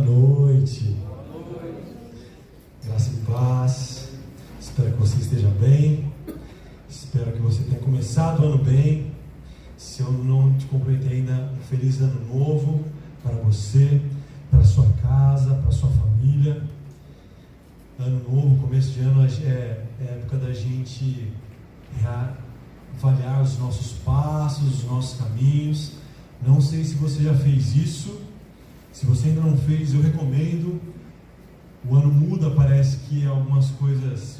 noite. Graça e paz. Espero que você esteja bem. Espero que você tenha começado o ano bem. Se eu não te cumprimentei ainda, um feliz ano novo para você, para a sua casa, para a sua família. Ano novo, começo de ano é época da gente avaliar os nossos passos, os nossos caminhos. Não sei se você já fez isso. Se você ainda não fez, eu recomendo. O ano muda, parece que algumas coisas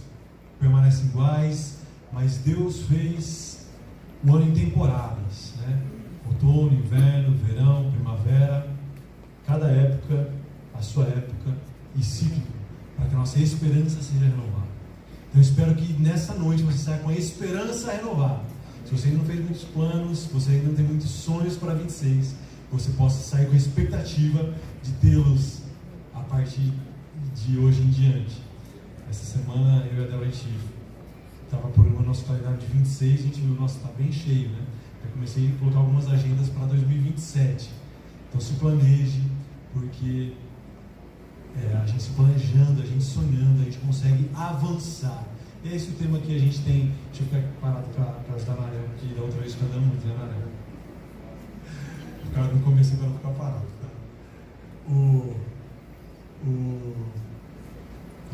permanecem iguais, mas Deus fez o ano em temporadas, né? Outono, inverno, verão, primavera, cada época, a sua época e cíclico, para que a nossa esperança seja renovada. Então eu espero que nessa noite você saia com a esperança renovada. Se você ainda não fez muitos planos, se você ainda não tem muitos sonhos para 26, você possa sair com a expectativa de tê-los a partir de hoje em diante. Essa semana eu e a Débora, a gente estava programando nosso calendário de 26, a gente viu, nossa, está bem cheio, né? Eu comecei a colocar algumas agendas para 2027. Então se planeje, porque a gente se planejando, a gente sonhando, a gente consegue avançar. Esse é o tema que a gente tem. Deixa eu ficar parado para ajudar a Narel, que da outra vez fica andando muito, né, Narel? O cara no começo para não ficar parado, tá?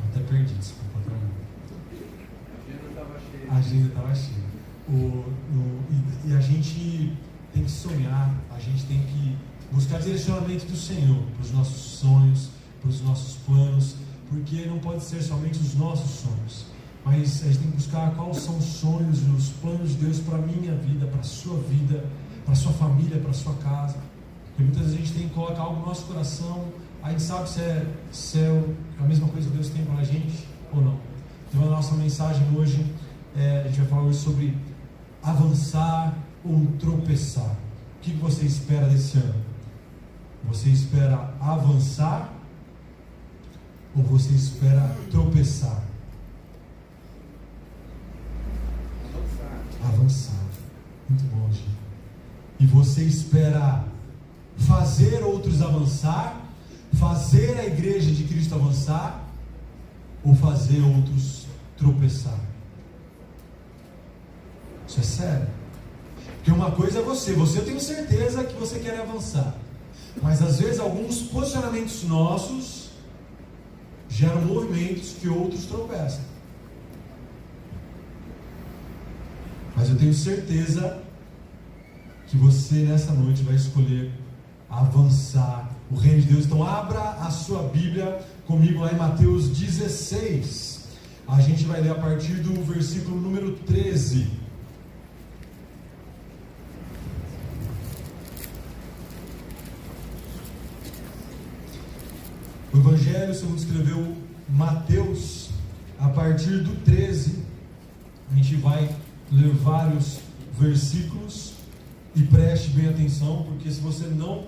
Até perdi, desculpa, tá? A agenda estava cheia. E a gente tem que sonhar, a gente tem que buscar direcionamento do Senhor para os nossos sonhos, para os nossos planos, porque não pode ser somente os nossos sonhos, mas a gente tem que buscar quais são os sonhos e os planos de Deus para a minha vida, para a sua vida, para a sua família, para a sua casa. Porque muitas vezes a gente tem que colocar algo no nosso coração, a gente sabe se é a mesma coisa que Deus tem para a gente ou não. Então a nossa mensagem hoje, a gente vai falar hoje sobre avançar ou tropeçar. O que você espera desse ano? Você espera avançar ou você espera tropeçar? Avançar. Muito bom, gente. E você espera fazer outros avançar, fazer a igreja de Cristo avançar, ou fazer outros tropeçar? Isso é sério. Porque uma coisa é você eu tenho certeza que você quer avançar, mas às vezes alguns posicionamentos nossos geram movimentos que outros tropeçam. Mas eu tenho certeza que você nessa noite vai escolher avançar o reino de Deus. Então abra a sua Bíblia comigo lá em Mateus 16. A gente vai ler a partir do versículo número 13. O Evangelho segundo escreveu Mateus, a partir do 13, a gente vai ler vários versículos e preste bem atenção, porque se você não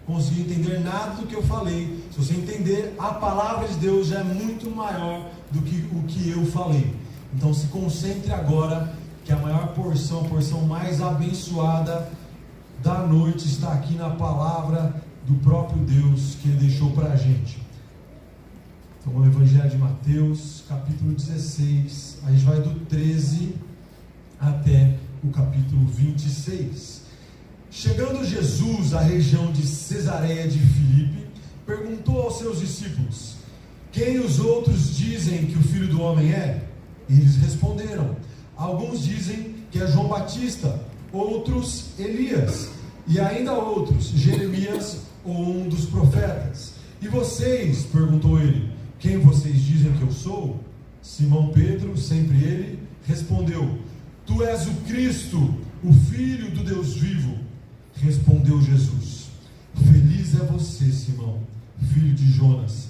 conseguir entender nada do que eu falei, se você entender a palavra de Deus, já é muito maior do que o que eu falei. Então se concentre agora, que a maior porção, a porção mais abençoada da noite está aqui na palavra do próprio Deus que Ele deixou para a gente. Então o Evangelho de Mateus, capítulo 16, a gente vai do 13 até o capítulo 26. Chegando Jesus à região de Cesareia de Filipe, perguntou aos seus discípulos: quem os outros dizem que o Filho do Homem é? Eles responderam: alguns dizem que é João Batista, outros Elias, e ainda outros Jeremias ou um dos profetas. E vocês? Perguntou ele: quem vocês dizem que eu sou? Simão Pedro, sempre ele, respondeu: tu és o Cristo, o Filho do Deus vivo. Respondeu Jesus: feliz é você, Simão, filho de Jonas,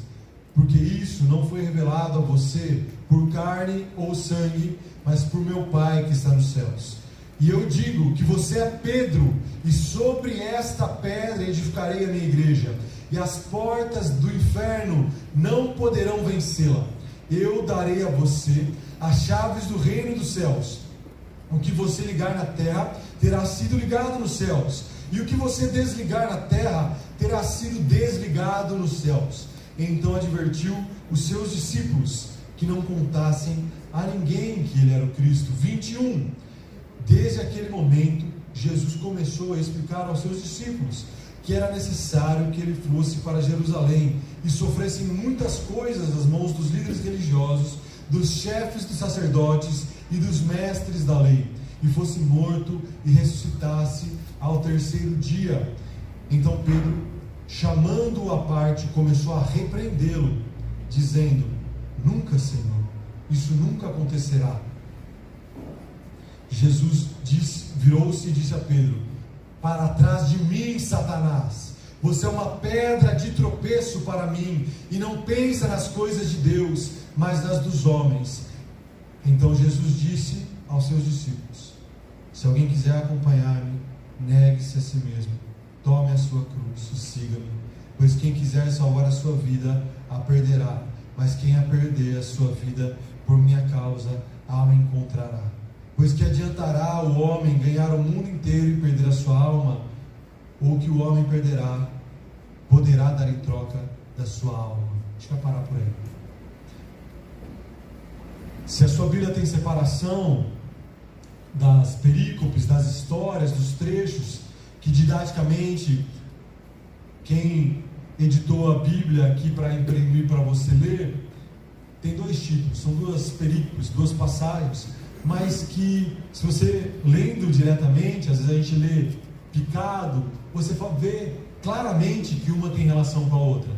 porque isso não foi revelado a você por carne ou sangue, mas por meu Pai que está nos céus. E eu digo que você é Pedro, e sobre esta pedra edificarei a minha igreja, e as portas do inferno não poderão vencê-la. Eu darei a você as chaves do reino dos céus. O que você ligar na terra terá sido ligado nos céus, e o que você desligar na terra terá sido desligado nos céus. Então advertiu os seus discípulos que não contassem a ninguém que ele era o Cristo. 21. Desde aquele momento, Jesus começou a explicar aos seus discípulos que era necessário que ele fosse para Jerusalém e sofresse muitas coisas das mãos dos líderes religiosos, dos chefes dos sacerdotes e dos mestres da lei, e fosse morto e ressuscitasse ao terceiro dia. Então Pedro, chamando-o à parte, começou a repreendê-lo, dizendo: nunca, Senhor, isso nunca acontecerá. Jesus virou-se e disse a Pedro: para trás de mim, Satanás, você é uma pedra de tropeço para mim, e não pensa nas coisas de Deus, mas nas dos homens. Então Jesus disse aos seus discípulos: se alguém quiser acompanhar-me, negue-se a si mesmo, tome a sua cruz e siga-me, pois quem quiser salvar a sua vida, a perderá, mas quem a perder a sua vida por minha causa, a encontrará. Pois que adiantará o homem ganhar o mundo inteiro e perder a sua alma? Ou que o homem poderá dar em troca da sua alma? Deixa eu parar por aí. Se a sua Bíblia tem separação das perícopes, das histórias, dos trechos, que didaticamente quem editou a Bíblia aqui para imprimir para você ler, tem dois tipos, são duas perícopes, duas passagens, mas que, se você lendo diretamente, às vezes a gente lê picado, você vê claramente que uma tem relação com a outra,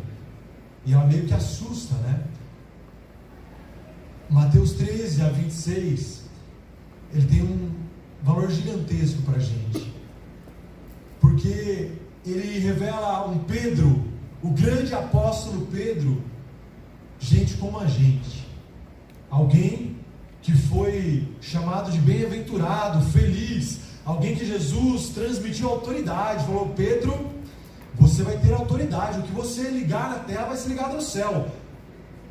e ela meio que assusta, né? Mateus 13 a 26, ele tem um valor gigantesco para a gente, porque ele revela um Pedro, o grande apóstolo Pedro, gente como a gente, alguém que foi chamado de bem-aventurado, feliz, alguém que Jesus transmitiu autoridade, falou: Pedro, você vai ter autoridade, o que você ligar na terra vai ser ligado no céu,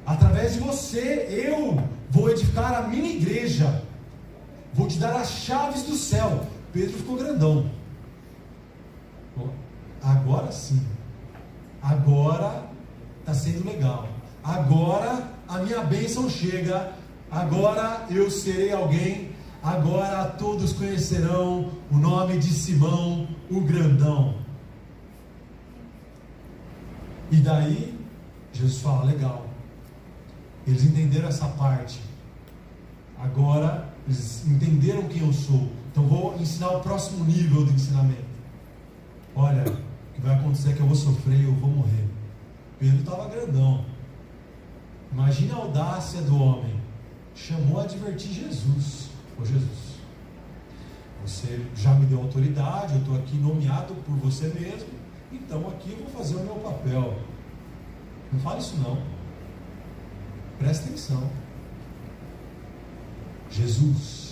através de você eu vou edificar a minha igreja, vou te dar as chaves do céu. Pedro ficou grandão. Agora sim, agora está sendo legal, agora a minha bênção chega, agora eu serei alguém, agora todos conhecerão o nome de Simão, o grandão. E daí Jesus fala: legal, eles entenderam essa parte, agora eles entenderam quem eu sou, então vou ensinar o próximo nível do ensinamento. Olha, o que vai acontecer é que eu vou sofrer, eu vou morrer. Pedro estava grandão, imagina a audácia do homem, chamou a advertir Jesus: ô Jesus, você já me deu autoridade, eu estou aqui nomeado por você mesmo, então aqui eu vou fazer o meu papel. Não fala isso não, presta atenção. Jesus,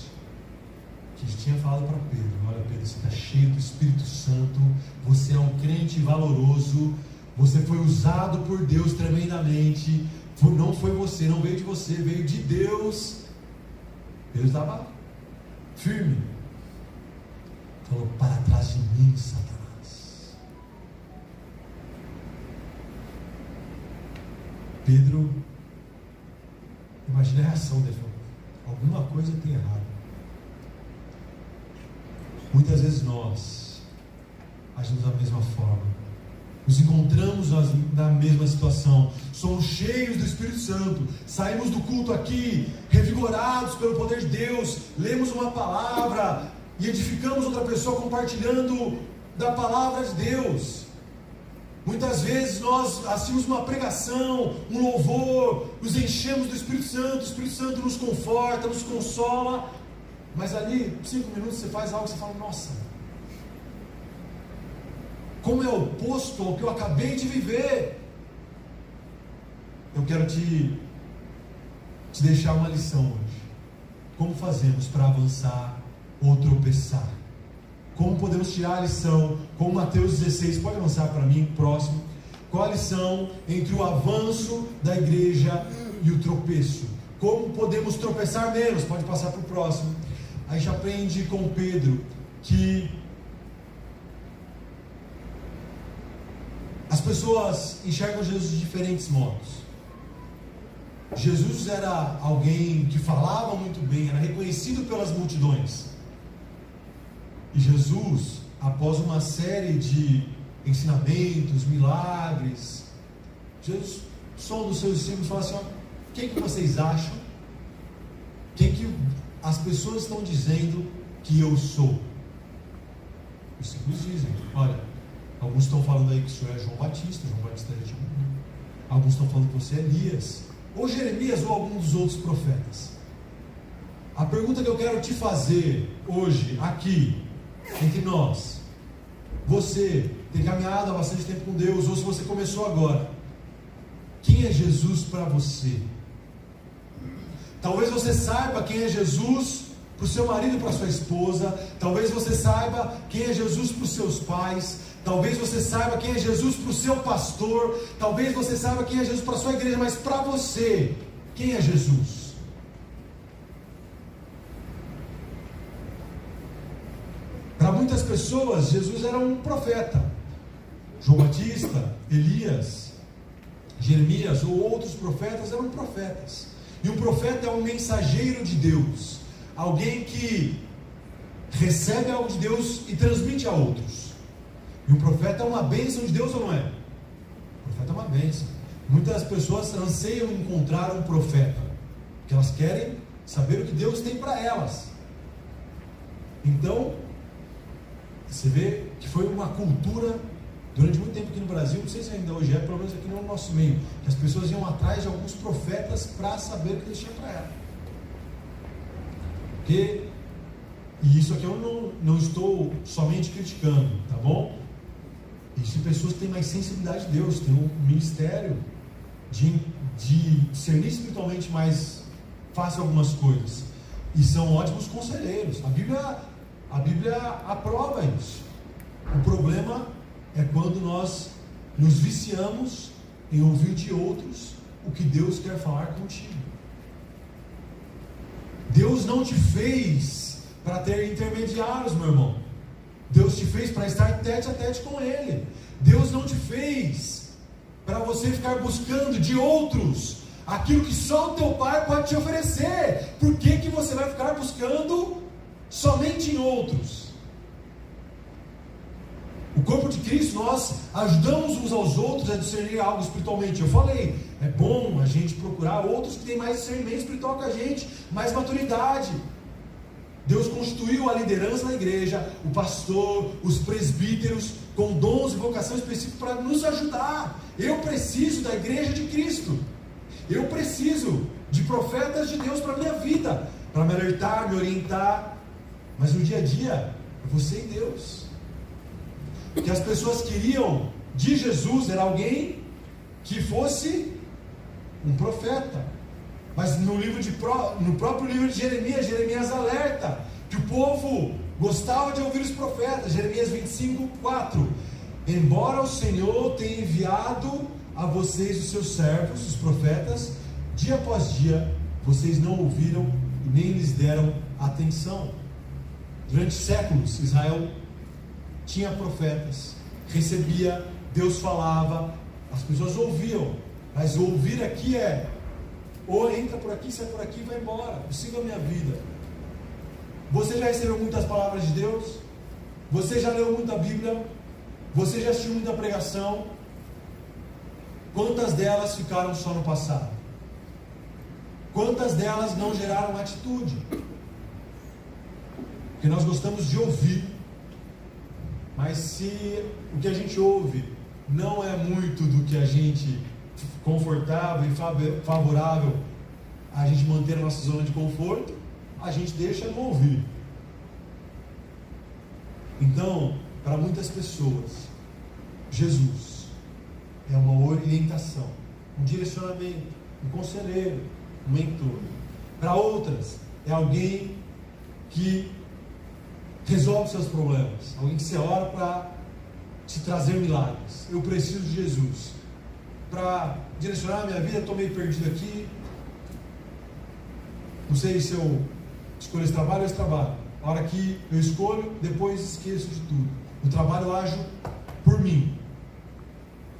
que tinha falado para Pedro: olha Pedro, você está cheio do Espírito Santo, você é um crente valoroso, você foi usado por Deus tremendamente, não foi você, não veio de você, veio de Deus. Deus estava firme, falou: para trás de mim, Satanás. Pedro, imagina a reação dele: alguma coisa tem errado. Muitas vezes nós agimos da mesma forma, nos encontramos na mesma situação, somos cheios do Espírito Santo, saímos do culto aqui revigorados pelo poder de Deus, lemos uma palavra e edificamos outra pessoa compartilhando da palavra de Deus. Muitas vezes nós assistimos uma pregação, um louvor, nos enchemos do Espírito Santo, o Espírito Santo nos conforta, nos consola, mas ali 5 minutos você faz algo que você fala: nossa, como é oposto ao que eu acabei de viver. Eu quero te deixar uma lição hoje. Como fazemos para avançar ou tropeçar? Como podemos tirar a lição? Como Mateus 16, pode avançar para mim, próximo. Qual a lição entre o avanço da igreja e o tropeço? Como podemos tropeçar menos? Pode passar para o próximo. A gente aprende com Pedro que As pessoas enxergam Jesus de diferentes modos. Jesus era alguém que falava muito bem, era reconhecido pelas multidões. E Jesus, após uma série de ensinamentos, milagres, Jesus sonda os seus discípulos e fala assim: quem que vocês acham? Quem que as pessoas estão dizendo que eu sou? Os discípulos dizem: olha, alguns estão falando aí que o senhor é João Batista já tinha morrido. Alguns estão falando que você é Elias, ou Jeremias, ou algum dos outros profetas. A pergunta que eu quero te fazer hoje, aqui, entre nós: você tem caminhado há bastante tempo com Deus, ou se você começou agora, quem é Jesus para você? Talvez você saiba quem é Jesus para o seu marido e para a sua esposa. Talvez você saiba quem é Jesus para os seus pais. Talvez você saiba quem é Jesus para o seu pastor. Talvez você saiba quem é Jesus para a sua igreja. Mas para você, quem é Jesus? Para muitas pessoas, Jesus era um profeta. João Batista, Elias, Jeremias ou outros profetas eram profetas. E um profeta é um mensageiro de Deus, alguém que recebe algo de Deus e transmite a outros. E um profeta é uma bênção de Deus ou não é? O profeta é uma bênção. Muitas pessoas anseiam encontrar um profeta, porque elas querem saber o que Deus tem para elas. Então, você vê que foi uma cultura durante muito tempo aqui no Brasil, não sei se ainda hoje é, pelo menos aqui no nosso meio, que as pessoas iam atrás de alguns profetas para saber o que Deus tinha para ela. E isso aqui eu não estou somente criticando, tá bom? Existem pessoas que têm mais sensibilidade de Deus, têm um ministério de discernir espiritualmente mais fácil algumas coisas, e são ótimos conselheiros. A Bíblia aprova isso. O problema é quando nós nos viciamos em ouvir de outros o que Deus quer falar contigo. Deus não te fez para ter intermediários, meu irmão. Deus te fez para estar tete a tete com Ele. Deus não te fez para você ficar buscando de outros aquilo que só o teu Pai pode te oferecer. Por que que você vai ficar buscando somente em outros? O corpo de Cristo, nós ajudamos uns aos outros a discernir algo espiritualmente. Eu falei, é bom a gente procurar outros que têm mais discernimento espiritual que a gente, mais maturidade. Deus constituiu a liderança na igreja, o pastor, os presbíteros, com dons e vocação específica para nos ajudar. Eu preciso da igreja de Cristo. Eu preciso de profetas de Deus para a minha vida, para me alertar, me orientar. Mas no dia a dia, é você e Deus. O que as pessoas queriam de Jesus era alguém que fosse um profeta. Mas no próprio livro de Jeremias alerta que o povo gostava de ouvir os profetas. Jeremias 25:4. Embora o Senhor tenha enviado a vocês os seus servos, os profetas, dia após dia, vocês não ouviram e nem lhes deram atenção. Durante séculos, Israel tinha profetas, recebia, Deus falava, as pessoas ouviam, mas ouvir aqui é: ou entra por aqui, sai por aqui e vai embora, eu sigo a minha vida. Você já recebeu muitas palavras de Deus? Você já leu muita Bíblia? Você já assistiu muita pregação? Quantas delas ficaram só no passado? Quantas delas não geraram atitude? Porque nós gostamos de ouvir, mas se o que a gente ouve não é muito do que a gente confortável e favorável a gente manter a nossa zona de conforto, a gente deixa não ouvir. Então, para muitas pessoas, Jesus é uma orientação, um direcionamento, um conselheiro, um mentor. Para outras, é alguém que resolve seus problemas, alguém que você ora para te trazer milagres. Eu preciso de Jesus para direcionar a minha vida. Estou meio perdido aqui, não sei se eu escolho esse trabalho ou esse trabalho. A hora que eu escolho, depois esqueço de tudo. O trabalho eu ajo por mim.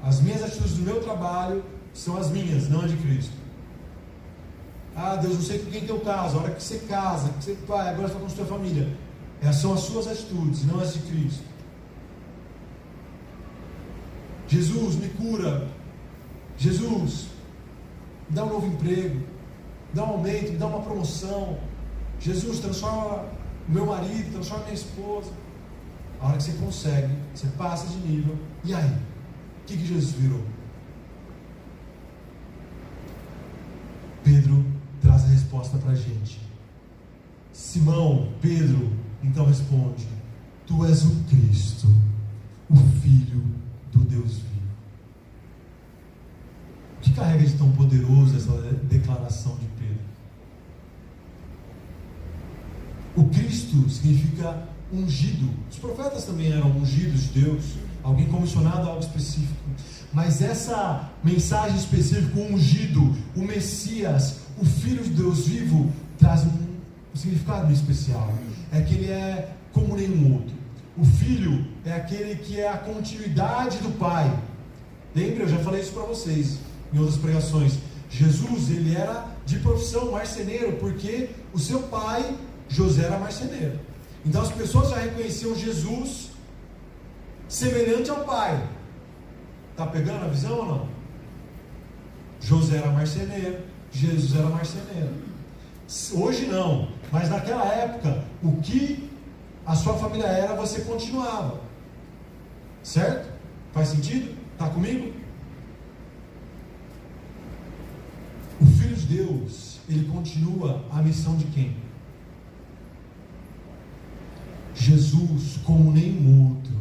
As minhas atitudes do meu trabalho são as minhas, não as de Cristo. Ah, Deus, não sei com quem teu caso, a hora que você casa, que você vai, agora você vai construir a família. Essas são as suas atitudes, não as de Cristo. Jesus, me cura. Jesus, me dá um novo emprego, me dá um aumento, me dá uma promoção. Jesus, transforma o meu marido, transforma a minha esposa. A hora que você consegue, você passa de nível. E aí? O que Jesus virou? Pedro traz a resposta para a gente. Simão, Pedro, então responde: Tu és o Cristo, o Filho do Deus vivo. O que carrega de tão poderoso essa declaração de Pedro? O Cristo significa ungido. Os profetas também eram ungidos de Deus, alguém comissionado a algo específico. Mas essa mensagem específica, o ungido, o Messias, o Filho de Deus vivo, traz um significado especial. É que ele é como nenhum outro. O Filho é aquele que é a continuidade do Pai. Lembra? Eu já falei isso para vocês em outras pregações. Jesus, ele era de profissão marceneiro, porque o seu pai, José, era marceneiro. Então as pessoas já reconheciam Jesus semelhante ao pai. Está pegando a visão ou não? José era marceneiro, Jesus era marceneiro. Hoje não, mas naquela época, o que a sua família era, você continuava. Certo? Faz sentido? Está comigo? O Filho de Deus, ele continua a missão de quem? Jesus, como nenhum outro.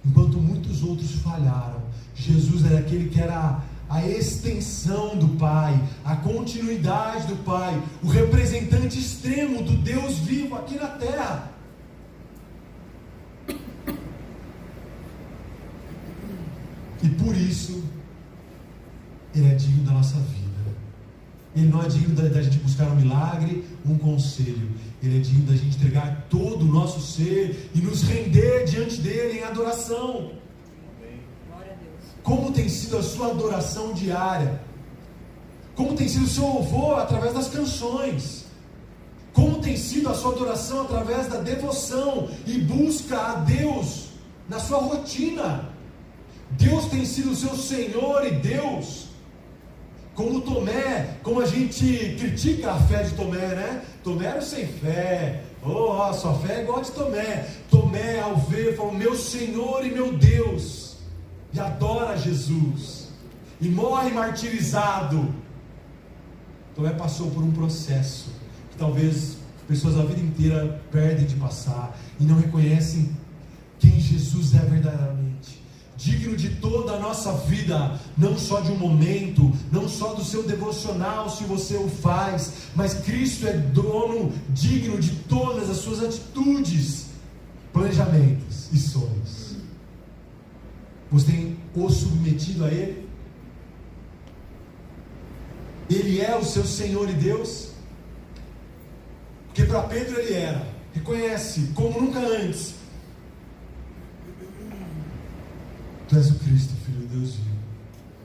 Enquanto muitos outros falharam, Jesus era aquele que era a extensão do Pai, a continuidade do Pai, o representante extremo do Deus vivo aqui na terra. E por isso, Ele é digno da nossa vida. Ele não é digno da gente buscar um milagre, um conselho. Ele é digno da gente entregar todo o nosso ser e nos render diante dele em adoração. Glória a Deus. Como tem sido a sua adoração diária? Como tem sido o seu louvor através das canções? Como tem sido a sua adoração através da devoção e busca a Deus na sua rotina? Deus tem sido o seu Senhor e Deus. Como Tomé, como a gente critica a fé de Tomé, né? Tomé era sem fé. Sua fé é igual a de Tomé. Tomé, ao ver, falou: meu Senhor e meu Deus. E adora Jesus. E morre martirizado. Tomé passou por um processo que talvez pessoas a vida inteira perdem de passar e não reconhecem quem Jesus é verdadeiramente. Digno de toda a nossa vida, não só de um momento, não só do seu devocional, se você o faz, mas Cristo é dono, digno de todas as suas atitudes, planejamentos e sonhos. Você tem o submetido a Ele? Ele é o seu Senhor e Deus? Porque para Pedro ele era. Reconhece, como nunca antes: Tu és o Cristo, Filho de Deus vivo.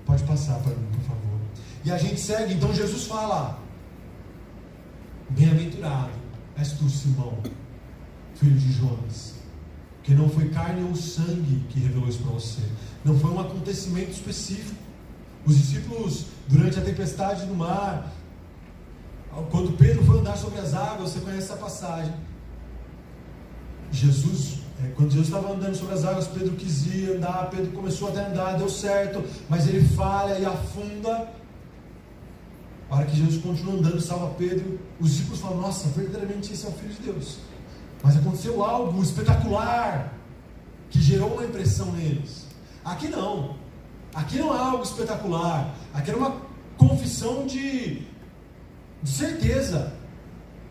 Pode passar para mim, por favor. E a gente segue, então Jesus fala: Bem-aventurado és tu, Simão, filho de Jonas, porque não foi carne ou sangue que revelou isso para você. Não foi um acontecimento específico. Os discípulos, durante a tempestade no mar, quando Pedro foi andar sobre as águas, você conhece essa passagem. Quando Jesus estava andando sobre as águas, Pedro quis ir andar, Pedro começou até a andar, deu certo, mas ele falha e afunda. A hora que Jesus continua andando, salva Pedro, os discípulos falam: nossa, verdadeiramente esse é o Filho de Deus. Mas aconteceu algo espetacular que gerou uma impressão neles. Aqui não é algo espetacular, aqui era uma confissão de certeza.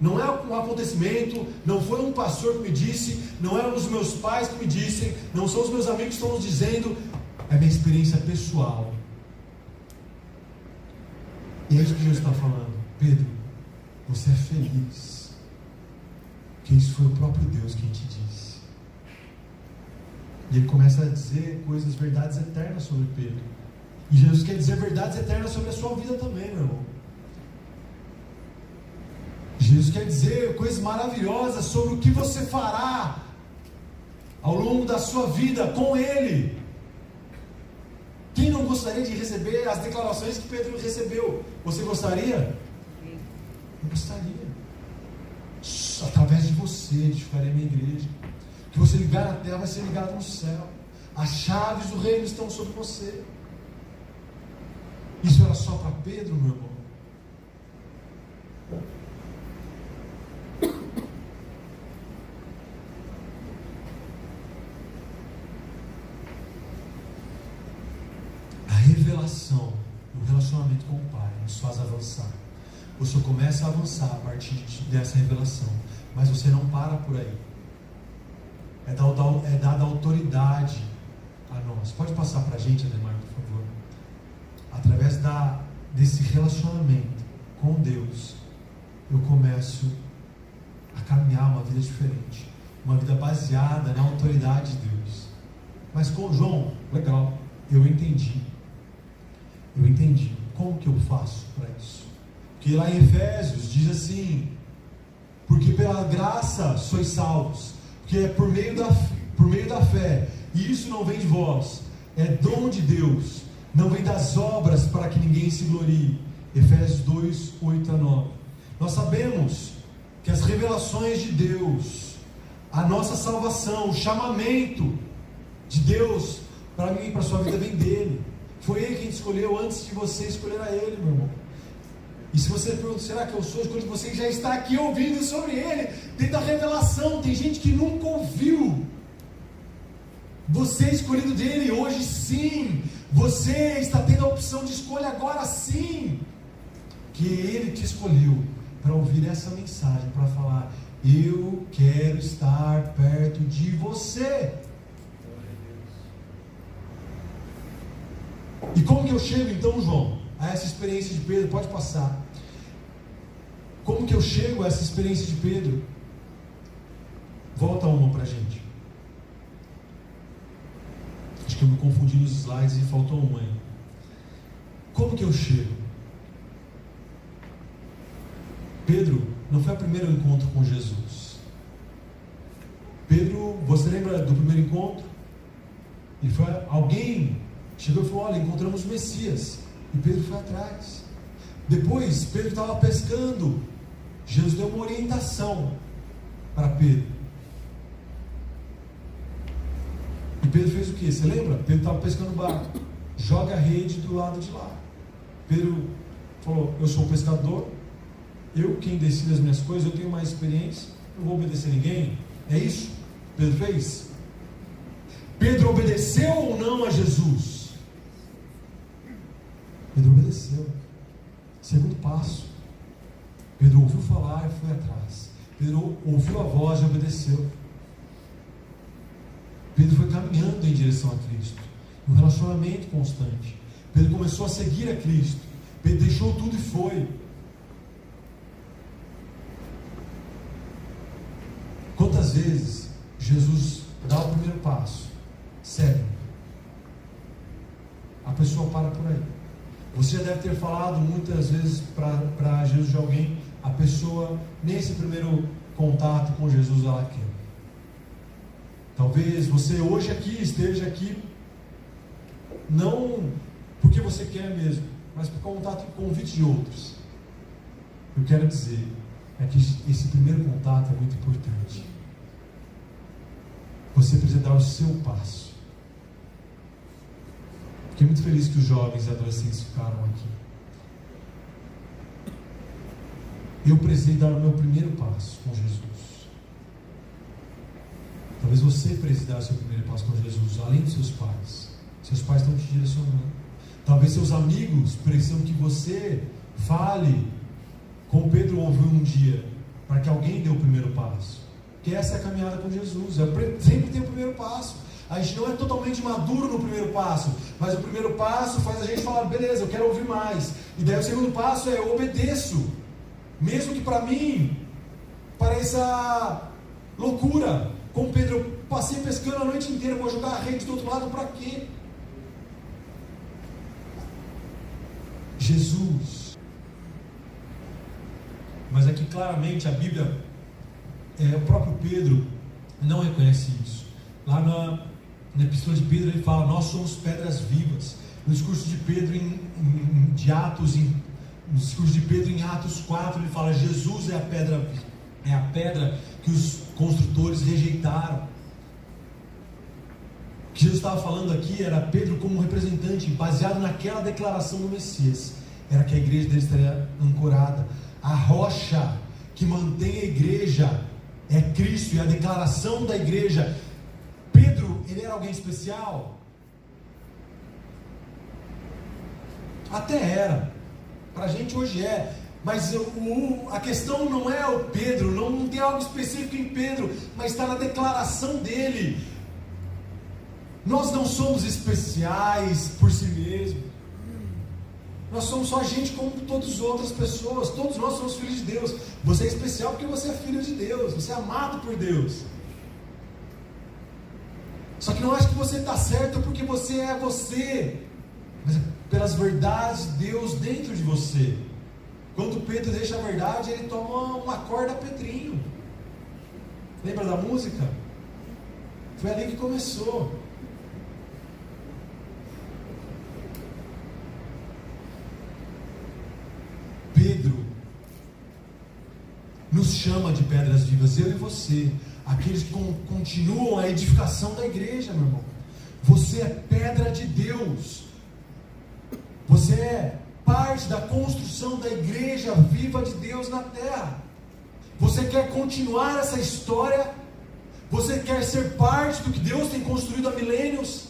Não é um acontecimento, não foi um pastor que me disse, não eram os meus pais que me dissem, não são os meus amigos que estão nos dizendo, é minha experiência pessoal. E é isso que Jesus está falando: Pedro, você é feliz, porque isso foi o próprio Deus quem te disse. E ele começa a dizer coisas, verdades eternas sobre Pedro. E Jesus quer dizer verdades eternas sobre a sua vida também, meu irmão. Jesus quer dizer coisas maravilhosas sobre o que você fará ao longo da sua vida com Ele. Quem não gostaria de receber as declarações que Pedro recebeu? Você gostaria? Eu gostaria. Através de você edificarei a minha igreja. O que você ligar na terra vai ser ligado no céu. As chaves do reino estão sobre você. Isso era só para Pedro, meu irmão? A revelação do relacionamento com o Pai nos faz avançar. Você começa a avançar a partir dessa revelação, mas você não para por aí. É dada autoridade a nós. Pode passar para a gente, Ademar, por favor. Através desse relacionamento com Deus, eu começo a caminhar uma vida diferente, uma vida baseada na autoridade de Deus. Mas com João, legal, eu entendi. Como que eu faço para isso? Porque lá em Efésios diz assim: porque pela graça sois salvos, porque é por meio da fé, e isso não vem de vós, é dom de Deus, não vem das obras para que ninguém se glorie. Efésios 2, 8 a 9. Nós sabemos que as revelações de Deus, a nossa salvação, o chamamento de Deus para mim e para a sua vida vem dele. Foi Ele quem te escolheu antes de você escolher a Ele, meu irmão. E se você pergunta, será que eu sou escolhido? Você já está aqui ouvindo sobre Ele, tendo a revelação. Tem gente que nunca ouviu. Você é escolhido dele, hoje sim. Você está tendo a opção de escolha agora sim. Que Ele te escolheu para ouvir essa mensagem, para falar: eu quero estar perto de você. E como que eu chego então, João, a essa experiência de Pedro? Pode passar. Como que eu chego a essa experiência de Pedro? Volta uma para a gente. Acho que eu me confundi nos slides e faltou uma aí. Como que eu chego? Pedro não foi o primeiro encontro com Jesus. Pedro, você lembra do primeiro encontro? Ele foi alguém chegou e falou: olha, encontramos o Messias. E Pedro foi atrás. Depois, Pedro estava pescando. Jesus deu uma orientação para Pedro. E Pedro fez o que? Você lembra? Pedro estava pescando o barco. Joga a rede do lado de lá. Pedro falou: eu sou pescador. Eu quem decido as minhas coisas. Eu tenho mais experiência. Não vou obedecer a ninguém. É isso que Pedro fez? Pedro obedeceu ou não a Jesus? Pedro obedeceu. Segundo passo, Pedro ouviu falar e foi atrás. Pedro ouviu a voz e obedeceu. Pedro foi caminhando em direção a Cristo, um relacionamento constante. Pedro começou a seguir a Cristo. Pedro deixou tudo e foi. Quantas vezes Jesus dá o primeiro passo, segue, a pessoa para por aí. Você já deve ter falado muitas vezes para Jesus de alguém, a pessoa, nesse primeiro contato com Jesus, ela quer. Talvez você hoje aqui, esteja aqui, não porque você quer mesmo, mas por contato e convite de outros. Eu quero dizer, é que esse primeiro contato é muito importante. Você precisa dar o seu passo. Fiquei muito feliz que os jovens e adolescentes ficaram aqui. Eu precisei dar o meu primeiro passo com Jesus. Talvez você precise dar o seu primeiro passo com Jesus, além dos seus pais. Seus pais estão te direcionando. Talvez seus amigos precisam que você fale, como Pedro ouviu um dia, para que alguém dê o primeiro passo. Porque essa é a caminhada com Jesus. Sempre tem o primeiro passo. A gente não é totalmente maduro no primeiro passo, mas o primeiro passo faz a gente falar: beleza, eu quero ouvir mais. E daí o segundo passo é: eu obedeço, mesmo que para mim pareça loucura. Como Pedro, eu passei pescando a noite inteira, vou jogar a rede do outro lado para quê? Jesus. Mas aqui claramente a Bíblia, o próprio Pedro não reconhece isso. Lá na Epístola de Pedro ele fala: nós somos pedras vivas. No discurso de Pedro no discurso de Pedro em Atos 4 ele fala: Jesus é a pedra que os construtores rejeitaram. O que Jesus estava falando aqui era Pedro como representante, baseado naquela declaração do Messias, era que a igreja dele estaria ancorada. A rocha que mantém a igreja é Cristo, e a declaração da igreja. Pedro, ele era alguém especial? Até era, para a gente hoje é, mas a questão não é o Pedro, não tem algo específico em Pedro, mas está na declaração dele. Nós não somos especiais por si mesmos, nós somos só gente como todas as outras pessoas, todos nós somos filhos de Deus. Você é especial porque você é filho de Deus, você é amado por Deus. Só que não acha que você está certo porque você é você, mas pelas verdades de Deus dentro de você. Quando Pedro deixa a verdade, ele toma uma corda Pedrinho. Lembra da música? Foi ali que começou. Pedro nos chama de pedras vivas, eu e você, aqueles que continuam a edificação da igreja, meu irmão. Você é pedra de Deus. Você é parte da construção da igreja viva de Deus na terra. Você quer continuar essa história? Você quer ser parte do que Deus tem construído há milênios?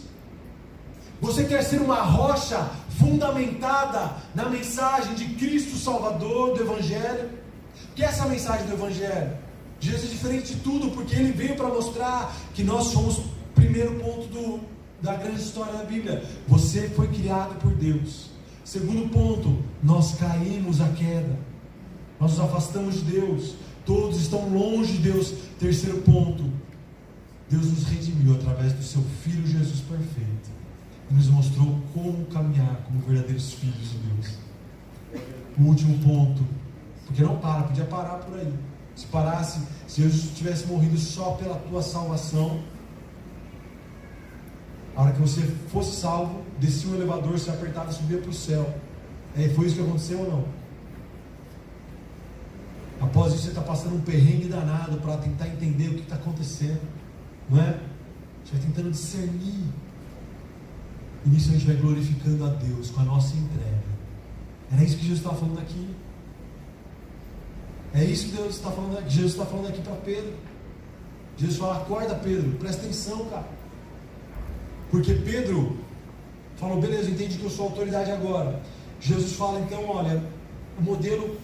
Você quer ser uma rocha fundamentada na mensagem de Cristo Salvador, do Evangelho? Que é essa mensagem do Evangelho? Jesus é diferente de tudo, porque Ele veio para mostrar que nós somos o primeiro ponto da grande história da Bíblia. Você foi criado por Deus. Segundo ponto, nós caímos a queda, nós nos afastamos de Deus, todos estão longe de Deus. Terceiro ponto, Deus nos redimiu através do seu Filho Jesus perfeito, e nos mostrou como caminhar como verdadeiros filhos de Deus. O último ponto, porque não podia parar por aí. Se parasse, se Jesus tivesse morrido só pela tua salvação, a hora que você fosse salvo, descia um elevador, você apertava e subia para o céu. Foi isso que aconteceu ou não? Após isso você está passando um perrengue danado para tentar entender o que está acontecendo, não é? Você vai tentando discernir, e nisso a gente vai glorificando a Deus com a nossa entrega. Era isso que Jesus estava falando aqui. É isso que Deus está falando aqui. Jesus está falando aqui para Pedro. Jesus fala: acorda, Pedro, presta atenção, cara. Porque Pedro falou: beleza, eu entendi que eu sou autoridade agora. Jesus fala então: olha, o modelo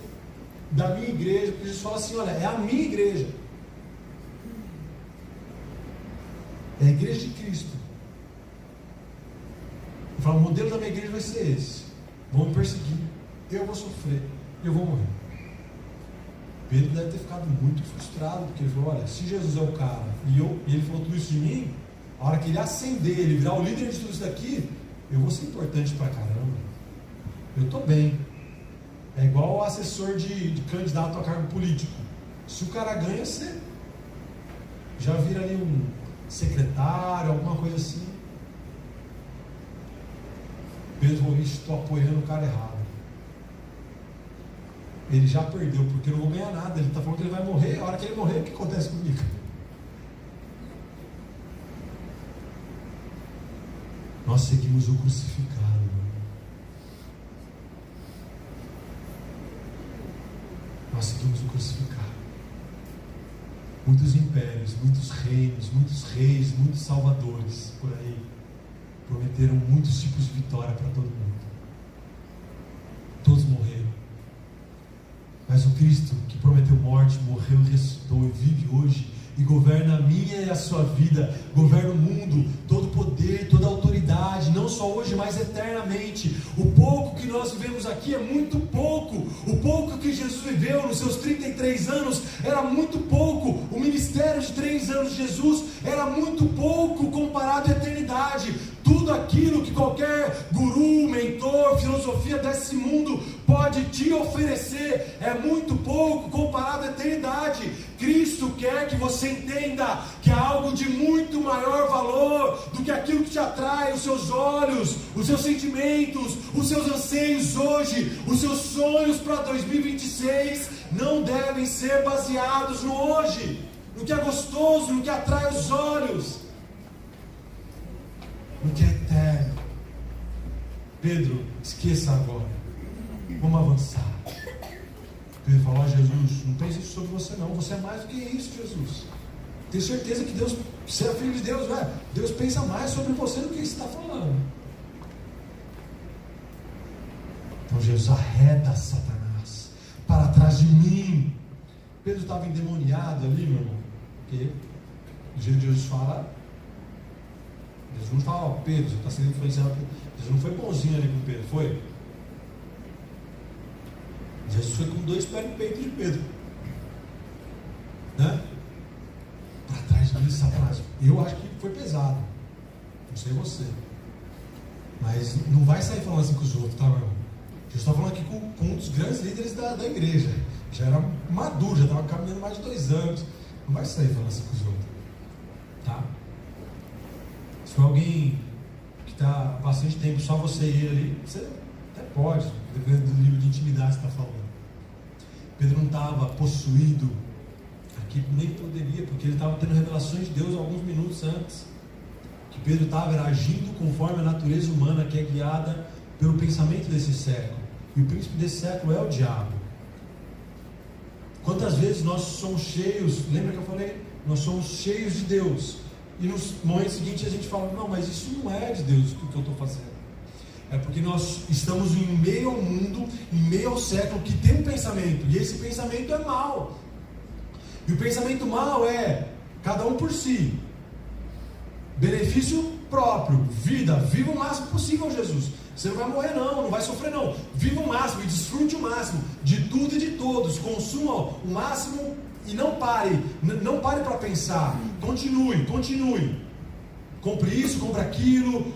da minha igreja. Jesus fala assim: olha, é a minha igreja, é a igreja de Cristo. Ele fala: o modelo da minha igreja vai ser esse. Vão me perseguir, eu vou sofrer, eu vou morrer. Pedro deve ter ficado muito frustrado, porque ele falou: olha, se Jesus é o cara, e ele falou tudo isso de mim, a hora que ele ascender, ele virar o líder de tudo isso daqui, eu vou ser importante pra caramba. Eu estou bem. É igual o assessor de candidato a cargo político. Se o cara ganha, você já vira ali um secretário, alguma coisa assim. Pedro falou: estou apoiando o cara errado. Ele já perdeu, porque eu não vou ganhar nada. Ele está falando que ele vai morrer. A hora que ele morrer, o que acontece comigo? Nós seguimos o crucificado. Nós seguimos o crucificado. Muitos impérios, muitos reinos, muitos reis, muitos salvadores por aí prometeram muitos tipos de vitória para todo mundo. Todos morreram. Mas o Cristo que prometeu morte, morreu, ressuscitou e vive hoje e governa a minha e a sua vida, governa o mundo, todo poder, toda autoridade, não só hoje, mas eternamente. O pouco que nós vivemos aqui é muito pouco. O pouco que Jesus viveu nos seus 33 anos era muito pouco. O ministério de 3 anos de Jesus era muito pouco comparado à eternidade. Tudo aquilo que qualquer guru, mentor, filosofia desse mundo pode te oferecer é muito pouco comparado à eternidade. Cristo quer que você entenda que há algo de muito maior valor do que aquilo que te atrai, os seus olhos, os seus sentimentos, os seus anseios hoje, os seus sonhos para 2026 não devem ser baseados no hoje, no que é gostoso, no que atrai os olhos, no que é eterno. Pedro, esqueça agora, vamos avançar. Pedro falou: Jesus, não pense isso sobre você não, você é mais do que isso, Jesus. Tenho certeza que Deus, você é filho de Deus, né? Deus pensa mais sobre você do que você está falando. Então Jesus arreda Satanás para trás de mim. Pedro estava endemoniado ali, meu irmão, porque do jeito que Jesus fala, Jesus não fala: ó, Pedro, você está sendo influenciado. Jesus não foi bonzinho ali com Pedro, foi? Jesus foi com 2 pés no peito de Pedro, né? Para trás de Satanás. Eu acho que foi pesado, não sei você, mas não vai sair falando assim com os outros, tá, meu irmão? Eu estou falando aqui com um dos grandes líderes da igreja, já era maduro, já estava caminhando mais de 2 anos, não vai sair falando assim com os outros, tá? Se for alguém que está há bastante tempo, só você ir ali, você até pode, dependendo do nível de intimidade que você está falando. Pedro não estava possuído aqui, nem poderia, porque ele estava tendo revelações de Deus alguns minutos antes. Que Pedro estava agindo conforme a natureza humana, que é guiada pelo pensamento desse século. E o príncipe desse século é o diabo. Quantas vezes nós somos cheios, lembra que eu falei? Nós somos cheios de Deus. E nos momentos seguintes a gente fala: não, mas isso não é de Deus o que eu estou fazendo. É porque nós estamos em meio ao mundo, em meio ao século, que tem um pensamento, e esse pensamento é mau. E o pensamento mau é cada um por si, benefício próprio, vida, viva o máximo possível, Jesus. Você não vai morrer não vai sofrer não. Viva o máximo e desfrute o máximo de tudo e de todos. Consuma o máximo e não pare para pensar. Continue. Compre isso, compre aquilo.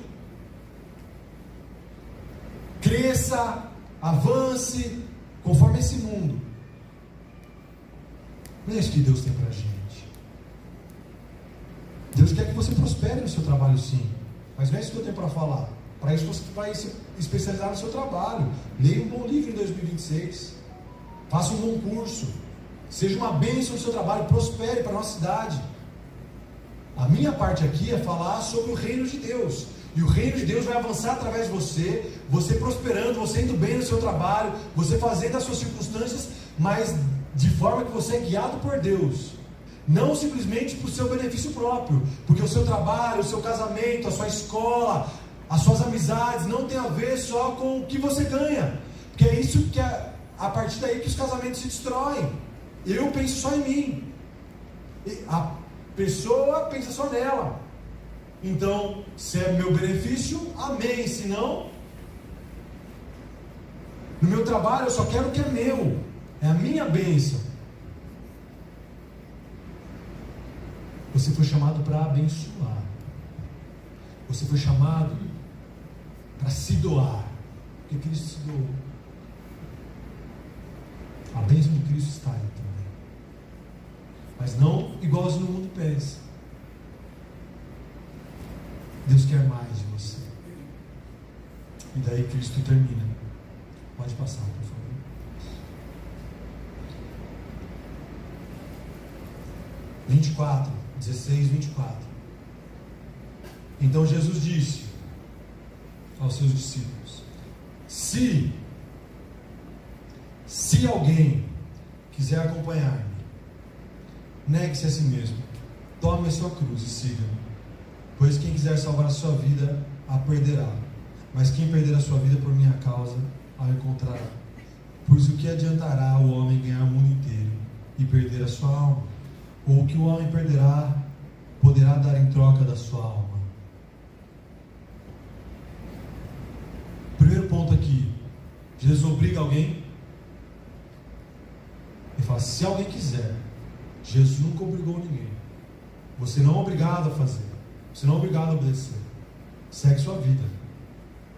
Cresça, avance, conforme esse mundo. Não é isso que Deus tem para a gente. Deus quer que você prospere no seu trabalho, sim, mas não é isso que eu tenho para falar. Para isso você vai se especializar no seu trabalho. Leia um bom livro em 2026. Faça um bom curso. Seja uma bênção no seu trabalho. Prospere para a nossa cidade. A minha parte aqui é falar sobre o reino de Deus. E o reino de Deus vai avançar através de você. Você prosperando, você indo bem no seu trabalho, você fazendo as suas circunstâncias, mas de forma que você é guiado por Deus. Não simplesmente por seu benefício próprio. Porque o seu trabalho, o seu casamento, a sua escola, as suas amizades não tem a ver só com o que você ganha. Porque é isso que a partir daí que os casamentos se destroem. Eu penso só em mim. A pessoa pensa só nela. Então, se é meu benefício, amém. Se não, no meu trabalho eu só quero o que é meu. É a minha bênção. Você foi chamado para abençoar. Você foi chamado para se doar. Porque Cristo se doou. A bênção de Cristo está aí também. Mas não igualzinho no mundo pensa. Deus quer mais de você. E daí Cristo termina. Pode passar, por favor. (24, 16, 24). Então Jesus disse aos seus discípulos: Se alguém quiser acompanhar-me, negue-se a si mesmo, tome a sua cruz e siga-me. Pois quem quiser salvar a sua vida, a perderá. Mas quem perder a sua vida por minha causa, a encontrará. Pois o que adiantará o homem ganhar o mundo inteiro e perder a sua alma? Ou o que o homem poderá dar em troca da sua alma? Primeiro ponto aqui: Jesus obriga alguém? Ele fala: se alguém quiser. Jesus nunca obrigou ninguém. Você não é obrigado a fazer. Você não é obrigado a obedecer. segue sua vida.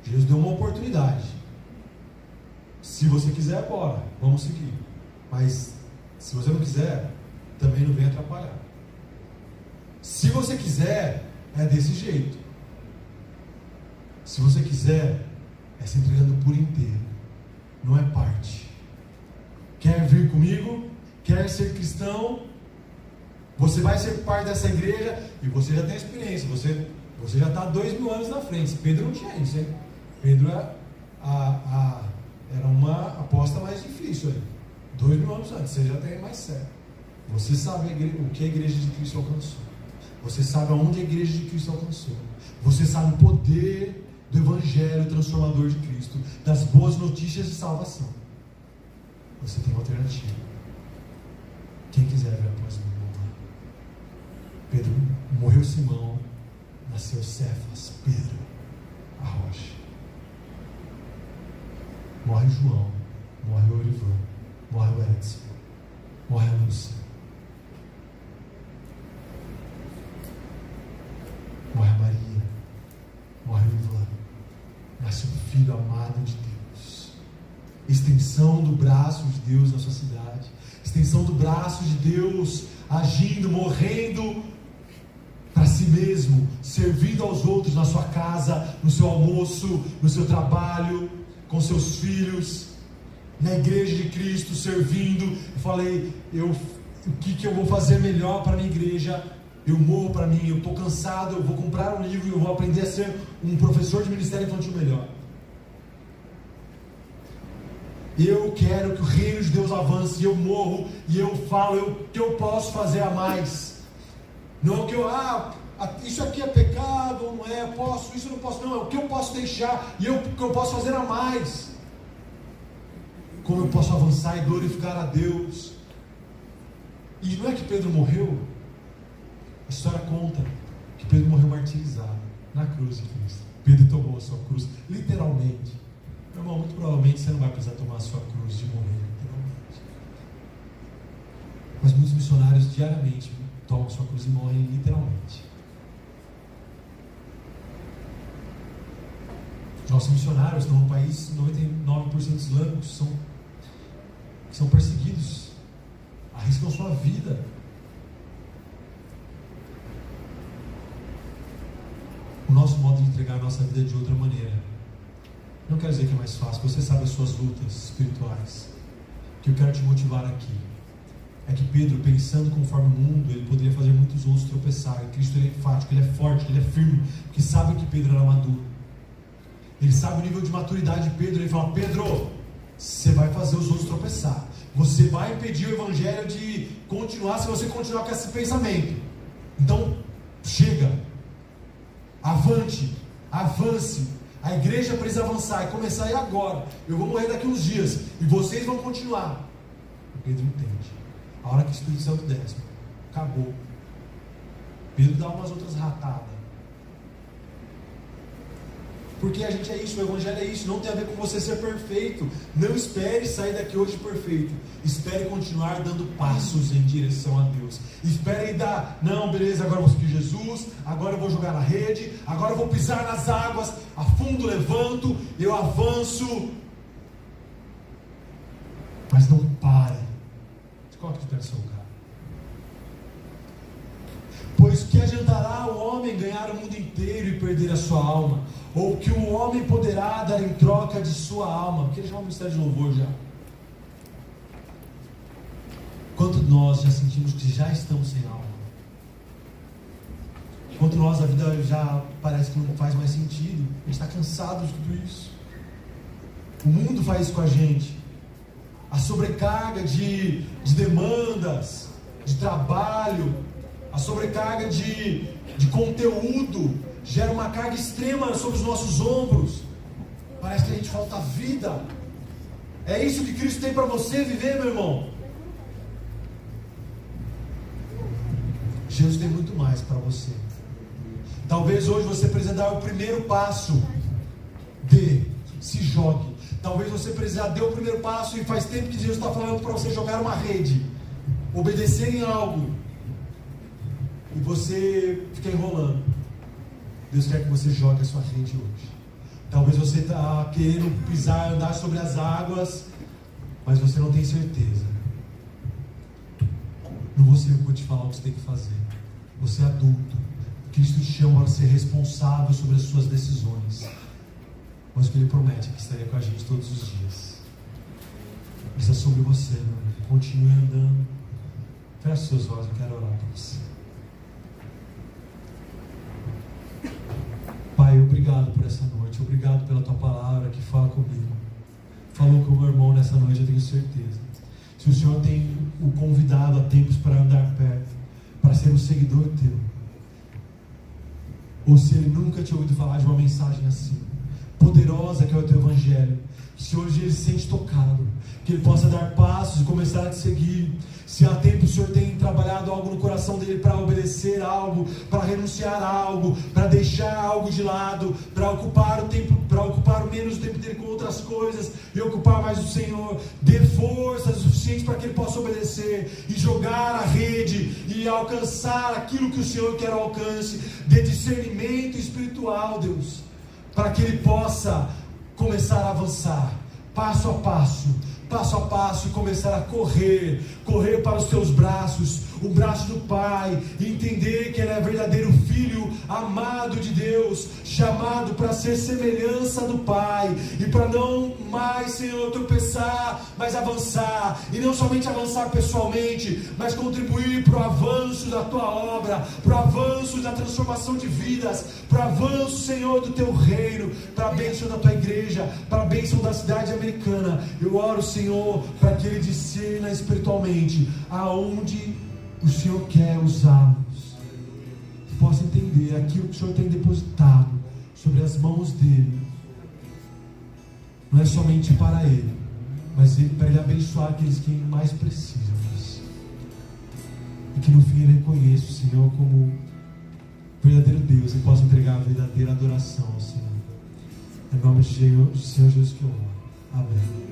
Jesus deu uma oportunidade. Se você quiser, bora, vamos seguir. Mas se você não quiser, também não vem atrapalhar. Se você quiser, é desse jeito. Se você quiser, é se entregando por inteiro, não é parte. Quer vir comigo? Quer ser cristão? Você vai ser parte dessa igreja e você já tem experiência. Você já está 2000 anos na frente. Pedro não tinha isso, hein? Pedro era uma aposta mais difícil aí. 2000 anos antes, você já tem mais sério. Você sabe o que a igreja de Cristo alcançou. Você sabe aonde a igreja de Cristo alcançou. Você sabe o poder do evangelho transformador de Cristo, das boas notícias de salvação. Você tem uma alternativa. Quem quiser ver após mim, vamos lá. Pedro, morreu Simão, nasceu Cefas, Pedro, a rocha. Morre João, morre o Olivan, morre o Edson, morre a Lúcia, morre a Maria, morre o Ivan, nasce um filho amado de Deus. Extensão do braço de Deus na sua cidade, extensão do braço de Deus agindo, morrendo para si mesmo, servindo aos outros na sua casa, no seu almoço, no seu trabalho, com seus filhos, na igreja de Cristo, servindo. Eu falei, o que eu vou fazer melhor para a minha igreja? Eu morro para mim, eu estou cansado, eu vou comprar um livro e eu vou aprender a ser um professor de ministério infantil melhor. Eu quero que o reino de Deus avance, e eu morro, e eu falo o que eu posso fazer a mais. Não o que isso aqui é pecado, ou não é, eu posso, isso eu não posso, não, é o que eu posso deixar, e o que eu posso fazer a mais. Como eu posso avançar e glorificar a Deus. E não é que Pedro morreu, a história conta que Pedro morreu martirizado na cruz de Cristo. Pedro tomou a sua cruz, literalmente. Meu irmão, muito provavelmente você não vai precisar tomar a sua cruz de morrer, literalmente. Mas muitos missionários diariamente tomam a sua cruz e morrem literalmente. Nossos missionários estão num país 99% islâmicos, são perseguidos, arriscam sua vida. O nosso modo de entregar a nossa vida é de outra maneira. Não quero dizer que é mais fácil, você sabe as suas lutas espirituais. O que eu quero te motivar aqui é que Pedro, pensando conforme o mundo, ele poderia fazer muitos outros tropeçarem. Cristo, ele é enfático, ele é forte, ele é firme, porque sabe que Pedro era maduro. Ele sabe o nível de maturidade de Pedro. Ele fala: Pedro, você vai fazer os outros tropeçar, você vai impedir o evangelho de continuar se você continuar com esse pensamento. Então chega, avante, avance. A igreja precisa avançar e começar aí agora. Eu vou morrer daqui uns dias e vocês vão continuar. Pedro entende. A hora que o Espírito Santo desce, acabou. Pedro dá umas outras ratadas. Porque a gente é isso, o evangelho é isso. Não tem a ver com você ser perfeito. Não espere sair daqui hoje perfeito. Espere continuar dando passos em direção a Deus. Espere dar, não, beleza, agora eu vou seguir Jesus, agora eu vou jogar na rede, agora eu vou pisar nas águas, afundo, levanto, eu avanço. Mas não pare. Coloque de pé no seu lugar. Pois que adiantará o homem ganhar o mundo inteiro e perder a sua alma? Ou que o homem poderá dar em troca de sua alma? Porque ele já é um ministério de louvor já. Quanto nós já sentimos que já estamos sem alma? Quanto nós a vida já parece que não faz mais sentido? A gente está cansado de tudo isso. O mundo faz isso com a gente. A sobrecarga de demandas, de trabalho, a sobrecarga de conteúdo gera uma carga extrema sobre os nossos ombros. Parece que a gente falta vida. É isso que Cristo tem para você viver, meu irmão. Jesus tem muito mais para você. Talvez hoje você precise dar o primeiro passo. Se jogue. Talvez você precise dar o primeiro passo e faz tempo que Jesus está falando para você jogar uma rede, obedecer em algo, e você fica enrolando. Deus quer que você jogue a sua rede hoje. Talvez você está querendo pisar, andar sobre as águas, mas você não tem certeza. Não vou ser eu que vou te falar o que você tem que fazer. Você é adulto. Cristo te chama para ser responsável sobre as suas decisões. Mas o que Ele promete é que estaria com a gente todos os dias. Isso é sobre você, meu amigo. Continue andando. Feche seus olhos, eu quero orar para você. Pai, obrigado por essa noite. Obrigado pela Tua palavra que fala comigo. Falou com o meu irmão nessa noite, eu tenho certeza. Se o Senhor tem o convidado a tempos para andar perto, para ser um seguidor Teu, ou se Ele nunca tinha ouvido falar de uma mensagem assim, poderosa que é o Teu Evangelho, se hoje Ele se sente tocado, que Ele possa dar passos e começar a te seguir. Se há tempo o Senhor tem trabalhado algo no coração dele para obedecer algo, para renunciar a algo, para deixar algo de lado, para ocupar o tempo, para ocupar menos o tempo dele com outras coisas e ocupar mais o Senhor, dê forças o suficiente para que ele possa obedecer e jogar a rede e alcançar aquilo que o Senhor quer alcance, dê discernimento espiritual, Deus, para que ele possa começar a avançar passo a passo, e começar a correr para os teus braços, o braço do Pai, e entender que Ele é verdadeiro Filho amado de Deus, chamado para ser semelhança do Pai, e para não mais, Senhor, tropeçar, mas avançar, e não somente avançar pessoalmente, mas contribuir para o avanço da Tua obra, para o avanço da transformação de vidas, para o avanço, Senhor, do Teu reino, para a bênção da Tua igreja, para a bênção da cidade americana. Eu oro, Senhor, para que Ele discerna espiritualmente aonde o Senhor quer usá-los, que possa entender aquilo que o Senhor tem depositado sobre as mãos dele, não é somente para ele, mas para ele abençoar aqueles que mais precisam disso, e que no fim ele reconheça o Senhor como verdadeiro Deus e possa entregar a verdadeira adoração ao Senhor. Em nome do Senhor Jesus que eu oro. Amém.